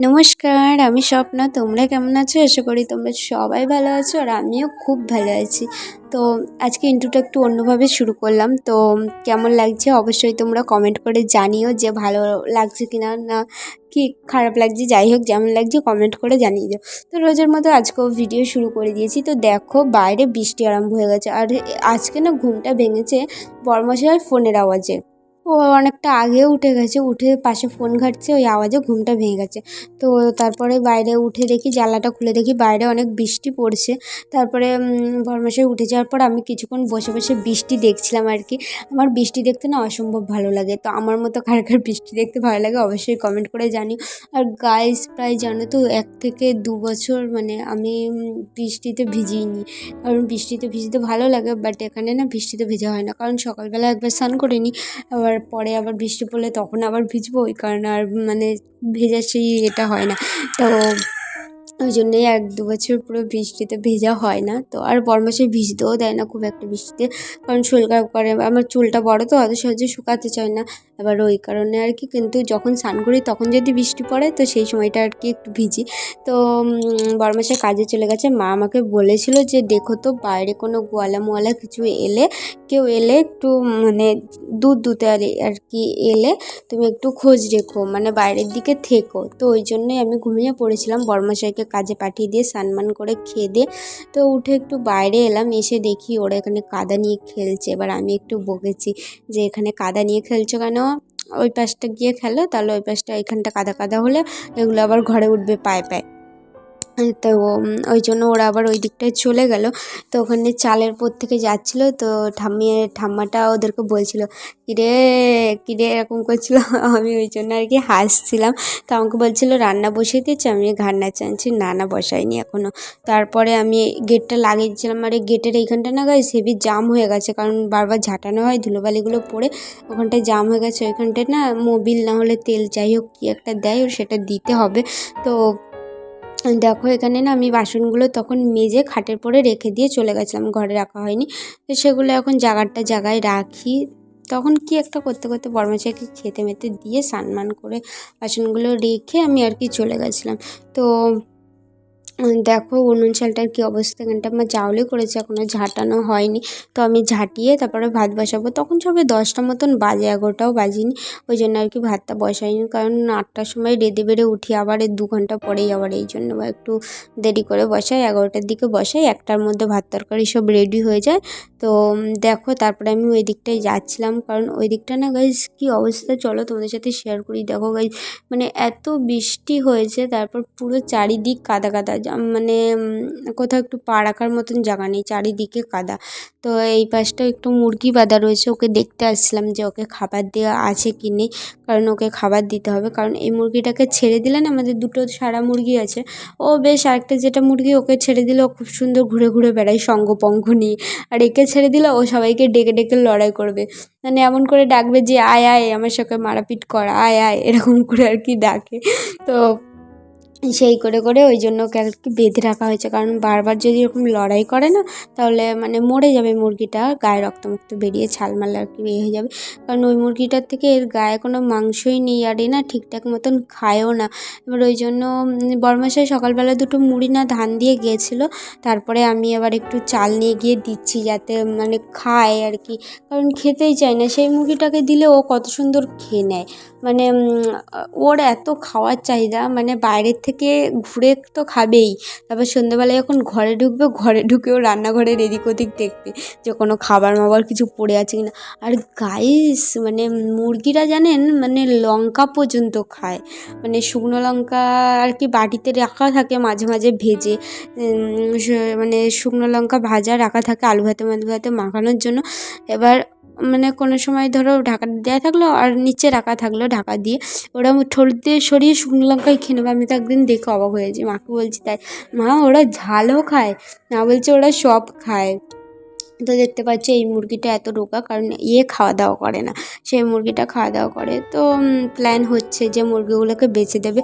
নমস্কার, আমি স্বপ্না। তোমরা কেমন আছো? আশা করি তোমরা সবাই ভালো আছো আর আমিও খুব ভালো আছি। তো আজকে ইন্ট্রোটা একটু অন্যভাবে শুরু করলাম। তো কেমন লাগছে অবশ্যই তোমরা কমেন্ট করে জানিও যে ভালো লাগছে কি না কি খারাপ লাগছে, যাই হোক যেমন লাগছে কমেন্ট করে জানিয়ে দিও। তো রোজের মতো আজকেও ভিডিও শুরু করে দিয়েছি। তো দেখো বাইরে বৃষ্টি আরম্ভ হয়ে গেছে আর আজকে না ঘুমটা ভেঙেছে বরমশাইয়ের ফোনের আওয়াজে। ও অনেকটা আগেও উঠে গেছে, উঠে পাশে ফোন ঘাঁটছে, ওই আওয়াজে ঘুমটা ভেঙে গেছে। তো তারপরে বাইরে উঠে দেখি, জানলাটা খুলে দেখি বাইরে অনেক বৃষ্টি পড়ছে। তারপরে বরমশাই উঠে যাওয়ার পর আমি কিছুক্ষণ বসে বসে বৃষ্টি দেখছিলাম আর কি। আমার বৃষ্টি দেখতে না অসম্ভব ভালো লাগে। তো আমার মতো কার কার বৃষ্টি দেখতে ভালো লাগে অবশ্যই কমেন্ট করে জানিও। আর গাইস প্রায় জানো তো 1 থেকে 2 বছর মানে আমি বৃষ্টিতে ভিজিনি। কারণ বৃষ্টিতে ভিজতে ভালো লাগে, বাট এখানে না বৃষ্টিতে ভেজা হয় না, কারণ সকালবেলা একবার স্নান করে নিই, আবার পরে আবার বৃষ্টি পড়লে তখন আবার ভিজবো, ওই কারণে আর মানে ভেজার সেই এটা হয় না। তো ওই জন্যেই 1-2 বছর পুরো বৃষ্টিতে ভেজা হয় না। তো আর বরমাসে ভিজতেও দেয় না খুব একটা বৃষ্টিতে, কারণ শরীর খারাপ করে। আমার চুলটা বড় তো অত সহজে শুকাতে চায় না, এবার ওই কারণে আর কি। কিন্তু যখন স্নান করি তখন যদি বৃষ্টি পড়ে তো সেই সময়টা আর কি একটু ভিজি। তো বরমাসে কাজে চলে গেছে। মা আমাকে বলেছিল যে দেখো তো বাইরে কোনো গোয়ালা মোয়ালা কিছু এলে, কেউ এলে একটু মানে দুধ দুতে আর কি এলে তুমি একটু খোঁজ রেখো, মানে বাইরের দিকে থেকো। তো ওই জন্যই আমি ঘুমিয়ে পড়েছিলাম। বরমশাইকে কাজে পাঠিয়ে দিয়ে স্নান করে খেয়ে দিয়ে তো উঠে একটু বাইরে এলাম। এসে দেখি ওরা এখানে কাদা নিয়ে খেলছে। এবার আমি একটু বকেছি যে এখানে কাদা নিয়ে খেলছো কেন, ওই পাশটা গিয়ে খেলো, তাহলে ওই পাশটা এখানটা কাদা কাদা হলে এগুলো আবার ঘরে উঠবে পায়ে পায়ে। তো ওই জন্য ওরা আবার ওই দিকটায় চলে গেল। তো ওখানে চালের পর থেকে যাচ্ছিলো, তো ঠাম্মাটা ওদেরকে বলছিল কিরে কিরে এরকম করছিল। আমি ওই জন্য আর কি হাসছিলাম। তো আমাকে বলছিল রান্না বসিয়ে দিয়েছে, আমি ঘাড় নাচাচ্ছি, না বসাইনি এখনও। তারপরে আমি গেটটা লাগিয়ে দিয়েছিলাম, আর এই গেটের এইখানটা না গাইস হেভি জাম হয়ে গেছে, কারণ বারবার ঝাঁটানো হয়, ধুলোবালিগুলো পড়ে ওখানটায় জাম হয়ে গেছে। ওইখানটায় না মোবিল না হলে তেল যাই হোক কী একটা দেয়, সেটা দিতে হবে। তো দেখো এখানে না আমি বাসনগুলো তখন মেজে খাটের পরে রেখে দিয়ে চলে গেছিলাম, ঘরে রাখা হয়নি। তো সেগুলো এখন জায়গায় রাখি। তখন কি একটা করতে করতে বড়মশাইকে খেতে মেতে দিয়ে স্নান করে বাসনগুলো রেখে আমি আর কি চলে গেছিলাম। তো দেখো উনুন চালটার কী অবস্থা, এখানটা আমার জাউলি করেছে, এখনও ঝাঁটানো হয়নি। তো আমি ঝাঁটিয়ে তারপরে ভাত বসাবো। তখন সবে 10টা মতন বাজে, 11টাও বাজিনি। ওই জন্য আর কি ভাতটা বসাইনি, কারণ 8টার সময় রেডি বেড়ে উঠি, আবার 2 ঘন্টা পরেই আবার এই জন্য একটু দেরি করে বসাই, 11টার দিকে বসাই, 1টার মধ্যে ভাত তরকারি সব রেডি হয়ে যায়। তো দেখো তারপরে আমি ওই দিকটায় যাচ্ছিলাম, কারণ ওই দিকটা না গাইজ কী অবস্থা চলো তোমাদের সাথে শেয়ার করি। দেখো গাইজ মানে এত বৃষ্টি হয়েছে, তারপর পুরো চারিদিক কাদা কাদা, মানে কোথাও একটু পা রাখার মতন জায়গা নেই, চারিদিকে কাদা। তো এই পাশটা একটু মুরগি বাঁধা রয়েছে, ওকে দেখতে আসছিলাম যে ওকে খাবার দেওয়া আছে কি নেই, কারণ ওকে খাবার দিতে হবে। কারণ এই মুরগিটাকে ছেড়ে দিলে না, আমাদের 2টো সারা মুরগি আছে, ও বেশ আরেকটা যেটা মুরগি ওকে ছেড়ে দিলে ও খুব সুন্দর ঘুরে ঘুরে বেড়ায় সঙ্গপঙ্গ নিয়ে, আর একে ছেড়ে দিলে ও সবাইকে ডেকে ডেকে লড়াই করবে, মানে এমন করে ডাকবে যে আয় আয় আমার সঙ্গে মারাপিট কর, আয় আয় এরকম করে আর কি ডাকে। তো সেই করে করে ওই জন্য ওকে আর কি বেঁধে রাখা হয়েছে, কারণ বারবার যদি এরকম লড়াই করে না তাহলে মানে মরে যাবে মুরগিটা, গায়ে রক্ত বেরিয়ে ছালমাল আর কি হয়ে যাবে। কারণ ওই মুরগিটার থেকে এর গায়ে কোনো মাংসই নেই, আর না ঠিকঠাক মতন খায়ও না। এবার ওই জন্য বরমশাই সকালবেলা 2টো মুড়ি না ধান দিয়ে গিয়েছিলো, তারপরে আমি আবার একটু চাল নিয়ে গিয়ে দিচ্ছি যাতে মানে খায় আর কি, কারণ খেতেই চায় না। সেই মুরগিটাকে দিলে ও কত সুন্দর খেয়ে নেয়, মানে ওর এত খাওয়ার চাহিদা, মানে বাইরের থেকে ঘুরে তো খাবেই, তারপর সন্ধ্যেবেলায় যখন ঘরে ঢুকবে, ঘরে ঢুকেও রান্নাঘরের এদিক ওদিক দেখবে যে কোনো খাবার মাবার কিছু পড়ে আছে কিনা। আর গাইস মানে মুরগিরা জানেন মানে লঙ্কা পর্যন্ত খায়, মানে শুকনো লঙ্কা আর কি বাটিতে রাখা থাকে মাঝে মাঝে ভেজে, মানে শুকনো লঙ্কা ভাজা রাখা থাকে আলু ভাতে মাখানোর জন্য। এবার মানে কোনো সময় ধরো ঢাকা দেওয়া থাকলো আর নিচে রাখা থাকলো ঢাকা দিয়ে, ওরা ঠোঁট দিয়ে সরিয়ে শুকনো লঙ্কাই খেয়ে নেবে। আমি তো একদিন দেখে অবাক হয়েছি, মাকে বলছি তাই মা ওরা ঝালও খায় না, বলছে ওরা সব খায়। তো দেখতে পাচ্ছি এই মুরগিটা এত রোগা, কারণ খাওয়া দাওয়া করে না, সেই মুরগিটা খাওয়া দাওয়া করে। তো প্ল্যান হচ্ছে যে মুরগিগুলোকে বেচে দেবে,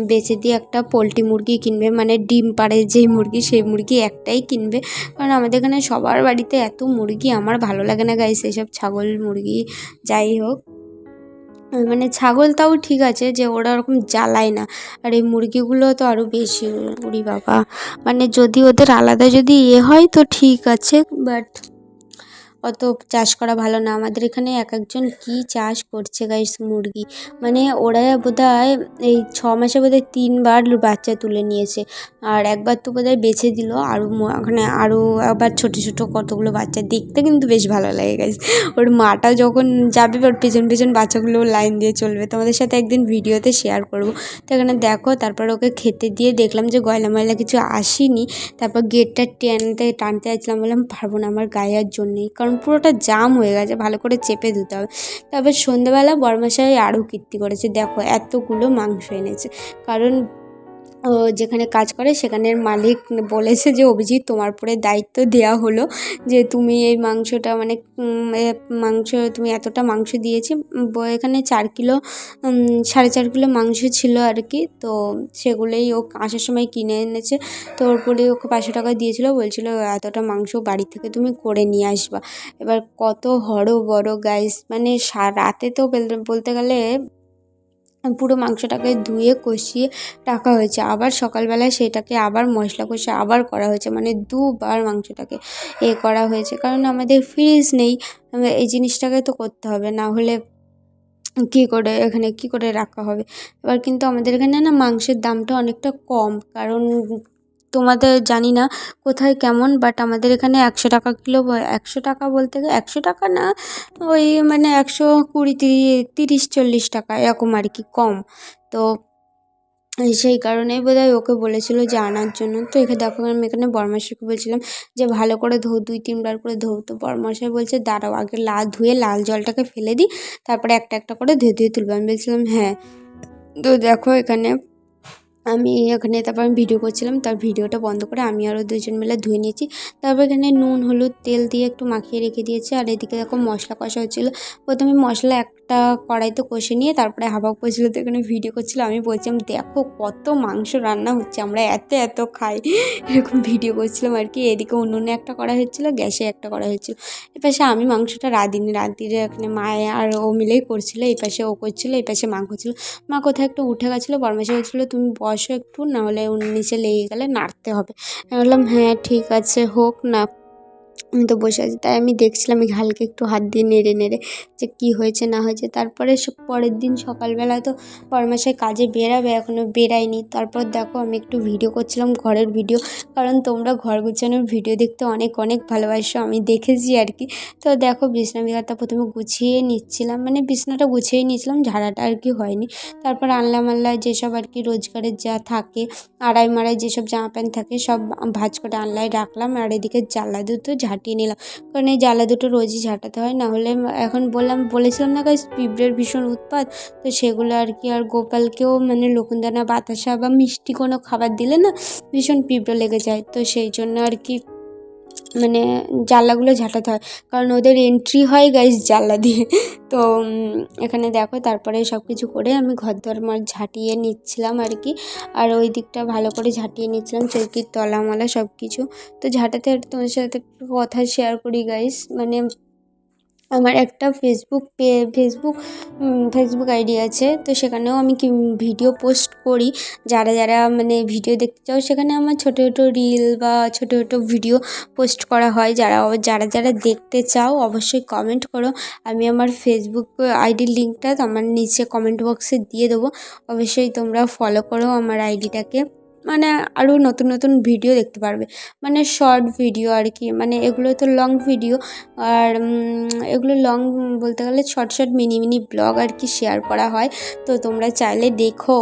বেচে দিয়ে একটা পোলট্রি মুরগি কিনবে, মানে ডিম পাড়ে যেই মুরগি সেই মুরগি একটাই কিনবে। কারণ আমাদের এখানে সবার বাড়িতে এত মুরগি, আমার ভালো লাগে না গাইস এসব ছাগল মুরগি যাই হোক। মানে ছাগল তাও ঠিক আছে যে ওরা ওরকম জ্বালায় না, আর এই মুরগিগুলো তো আরও বেশি, ওরে বাবা। মানে যদি ওদের আলাদা যদি হয় তো ঠিক আছে, বাট অত চাষ করা ভালো না। আমাদের এখানে এক একজন কী চাষ করছে গাইস মুরগি, মানে ওরা বোধহয় এই 6 মাসে বোধহয় 3বার বাচ্চা তুলে নিয়েছে, আর একবার তো বোধহয় বেছে দিল। আরও ওখানে আরও আবার ছোটো ছোটো কতগুলো বাচ্চা, দেখতে কিন্তু বেশ ভালো লাগে গাইস। ওর মাটা যখন যাবে ওর পেছন পেছন বাচ্চাগুলো লাইন দিয়ে চলবে। তোমাদের সাথে একদিন ভিডিওতে শেয়ার করবো। তো এখানে দেখো, তারপর ওকে খেতে দিয়ে দেখলাম যে গয়লা ময়লা কিছু আসেনি। তারপর গেটটা টানতে যাচ্ছিলাম, বললাম পারবো না আমার গায়ের জন্যেই, কারণ পুরোটা জাম হয়ে গেছে, ভালো করে চেপে ধুতে হবে। তারপর সন্ধ্যেবেলা বড়মশাই আরও কীর্তি করেছে, দেখো এতগুলো মাংস এনেছে। কারণ ও যেখানে কাজ করে সেখানের মালিক বলেছে যে অভিজিৎ তোমার উপরে দায়িত্ব দেওয়া হলো যে তুমি এই মাংসটা মানে মাংস তুমি এতটা মাংস দিয়েছি। এখানে 4 কিলো 4.5 কিলো মাংস ছিল আর কি। তো সেগুলোই ও আসার সময় কিনে এনেছে। তো ওরপরে ওকে 500 টাকা দিয়েছিল, বলছিল এতটা মাংস বাড়ি থেকে তুমি করে নিয়ে আসবা। এবার কত বড় গাইস, মানে রাতে তো বলতে গেলে পুরো মাংসটাকে ধুয়ে কষিয়ে রাখা হয়েছে, আবার সকালবেলায় সেটাকে আবার মশলা কষে আবার করা হয়েছে, মানে দুবার মাংসটাকে করা হয়েছে। কারণ আমাদের ফ্রিজ নেই, এই জিনিসটাকে তো করতে হবে, না হলে কী করে এখানে কী করে রাখা হবে। এবার কিন্তু আমাদের এখানে না মাংসের দামটা অনেকটা কম, কারণ তোমাদের জানি না কোথায় কেমন, বাট আমাদের এখানে 100 টাকা কিলো। 100 টাকা বলতে গেলে 100 টাকা না, ওই মানে 120 30 40 টাকা এরকম আর কি, কম। তো সেই কারণেই বোধহয় ওকে বলেছিল যে আনার জন্য। তো এখানে দেখো আমি এখানে বড়মশাইকে বলছিলাম যে ভালো করে ধো, 2-3বার করে ধো। তো বড়মশাই বলছে দাঁড়াও আগে ধুয়ে লাল জলটাকে ফেলে দিই, তারপরে একটা একটা করে ধুয়ে ধুয়ে তুলবো। আমি বলছিলাম হ্যাঁ। তো দেখো এখানে তারপর আমি ভিডিও করছিলাম, তার ভিডিওটা বন্ধ করে আমি আরও 2জন মিলে ধুয়ে নিয়েছি। তারপর এখানে নুন হলুদ তেল দিয়ে একটু মাখিয়ে রেখে দিয়েছি। আর এদিকে দেখো মশলা কষা হচ্ছিলো। প্রথমে মশলা একটা কড়াইতে কষে নিয়ে তারপরে হাবাব করছিলো, তো এখানে ভিডিও করছিলো। আমি বলছিলাম দেখো কত মাংস রান্না হচ্ছে, আমরা এত খাই, এরকম ভিডিও করছিলাম আর কি। এদিকে উনুনে একটা করা হচ্ছিলো, গ্যাসে একটা করা হচ্ছিলো। এপাশে আমি মাংসটা রাঁধিয়ে এখানে মায়ে আর ও মিলেই করছিলো, এই পাশে ও করছিলো, এই পাশে মা করছিলো। মা কোথায় একটু উঠে গেছিলো, বড়মশাই বলছিলো তুমি বসো একটু, নাহলে নিচে লেগে গেলে নাড়তে হবে। আমি বললাম হ্যাঁ ঠিক আছে হোক না, আমি তো বসে আছি। তাই আমি দেখছিলাম হালকা একটু হাত দিয়ে নেড়ে নেড়ে যে কী হয়েছে না হয়েছে। তারপরে পরের দিন সকালবেলা তো বড়মশাই কাজে বেরাবে, এখনও বেরায়নি। তারপর দেখো আমি একটু ভিডিও করছিলাম, ঘরের ভিডিও, কারণ তোমরা ঘর গুছানোর ভিডিও দেখতে অনেক ভালোবাসো, আমি দেখেছি আর কি। তো দেখো বিছনা বিছানাটা প্রথমে গুছিয়ে নিচ্ছিলাম, মানে বিছনাটা গুছিয়ে নিয়েছিলাম, ঝাড়াটা আর কি হয়নি। তারপর আনলা মাল্লা যেসব আর কি রোজগারের যা থাকে, আড়াই মাড়াই যেসব জামা প্যান্ট থাকে সব ভাঁজ করে আনলায় রাখলাম। আর এদিকে জানলা দুটো ঝাঁটিয়ে নিলাম, কারণ এই জানলা দুটো রোজই ঝাঁটাতে হয়, না হলে এখন বলেছিলাম না গাইস পিঁপড়ের ভীষণ উৎপাত। তো সেগুলো আর কি, আর গোপালকেও মানে লকুনদানা বাতাসা বা মিষ্টি কোনো খাবার দিলে না ভীষণ পিঁপড়ে লেগে যায়। তো সেই জন্য আর কি মানে জানলাগুলো ঝাঁটাতে হয়, কারণ ওদের এন্ট্রি হয় গাইস জানলা দিয়ে। তো এখানে দেখো তারপরে সব কিছু করে আমি ঘরদোর ঝাঁটিয়ে নিচ্ছিলাম আর কি। আর ওই দিকটা ভালো করে ঝাঁটিয়ে নিচ্ছিলাম, চৌকির তলামলা সব কিছু। তো ঝাঁটাতে তোমার সাথে একটু কথা শেয়ার করি গাইস। মানে আমার একটা ফেসবুক আইডি আছে, তো সেখানেও আমি ভিডিও পোস্ট করি। যারা মানে ভিডিও দেখতে চাও, সেখানে আমার ছোটো রিল বা ছোটো ভিডিও পোস্ট করা হয়। যারা দেখতে চাও অবশ্যই কমেন্ট করো, আমি আমার ফেসবুক আইডির লিঙ্কটা আমার নিচে কমেন্ট বক্সে দিয়ে দেবো। অবশ্যই তোমরা ফলো করো আমার আইডিটাকে, মানে আরও নতুন ভিডিও দেখতে পারবে, মানে শর্ট ভিডিও আর কি। মানে এগুলো তো লং ভিডিও, আর এগুলো লং বলতে গেলে শর্ট মিনি ব্লগ আর কি শেয়ার করা হয়। তো তোমরা চাইলে দেখো,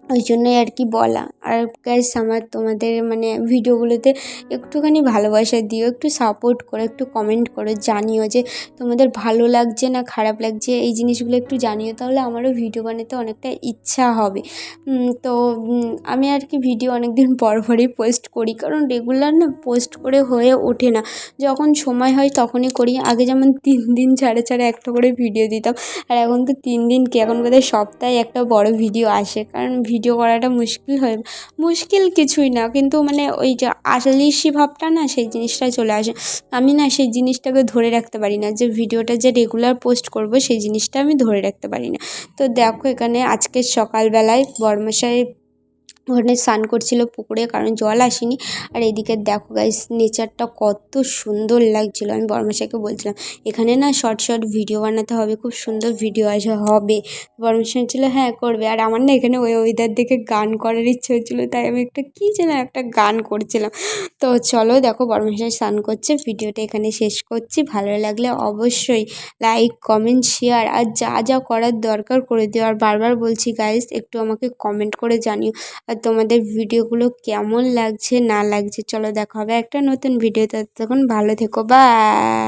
ওই জন্যই আর কি বলা। আর গাইস আমার তোমাদের মানে ভিডিওগুলোতে একটুখানি ভালোবাসা দিও, একটু সাপোর্ট করো, একটু কমেন্ট করো, জানিও যে তোমাদের ভালো লাগছে না খারাপ লাগছে, এই জিনিসগুলো একটু জানিও, তাহলে আমারও ভিডিও বানাতে অনেকটা ইচ্ছা হবে। তো আমি আর কি ভিডিও অনেক দিন পরই পোস্ট করি, কারণ রেগুলার না পোস্ট করে হয়ে ওঠে না, যখন সময় হয় তখনই করি। আগে যেমন 3 দিন ছাড়ে একটা করে ভিডিও দিতাম, আর এখন তো 3 দিন কি, এখন বোধহয় সপ্তাহে একটা বড় ভিডিও আসে, কারণ ভিডিও করাটা মুশকিল কিছুই না, কিন্তু মানে ওই যে আলিশি ভাবটা না সেই জিনিসটা চলে আসে। আমি না সেই জিনিসটাকে ধরে রাখতে পারি না, যে ভিডিওটা যে রেগুলার পোস্ট করব সেই জিনিসটা আমি ধরে রাখতে পারি না। তো দেখো এখানে আজকে সকালবেলায় বরমশাই ওখানে স্নান করছিল পুকুরে, কারণ জল আসেনি। আর এদিকে দেখো গাইস নেচারটা কত সুন্দর লাগছিল। আমি বরমশাইকে বলছিলাম এখানে না শর্ট ভিডিও বানাতে হবে, খুব সুন্দর ভিডিও হবে। বরমশাই ছিল হ্যাঁ করবে। আর আমার না এখানে ওই ওয়েদার দেখে গান করার ইচ্ছে হচ্ছিলো, তাই আমি একটা কী যেন একটা গান করছিলাম। তো চলো দেখো বরমশাই স্নান করছে, ভিডিওটা এখানে শেষ করছি। ভালো লাগলে অবশ্যই লাইক কমেন্ট শেয়ার আর যা যা করার দরকার করে দিও। আর বারবার বলছি গাইস একটু আমাকে কমেন্ট করে জানিও আর তোমাদের ভিডিওগুলো কেমন লাগছে না লাগছে। চলো দেখা হবে একটা নতুন ভিডিওতে, তখন ভালো থেকো, বাই।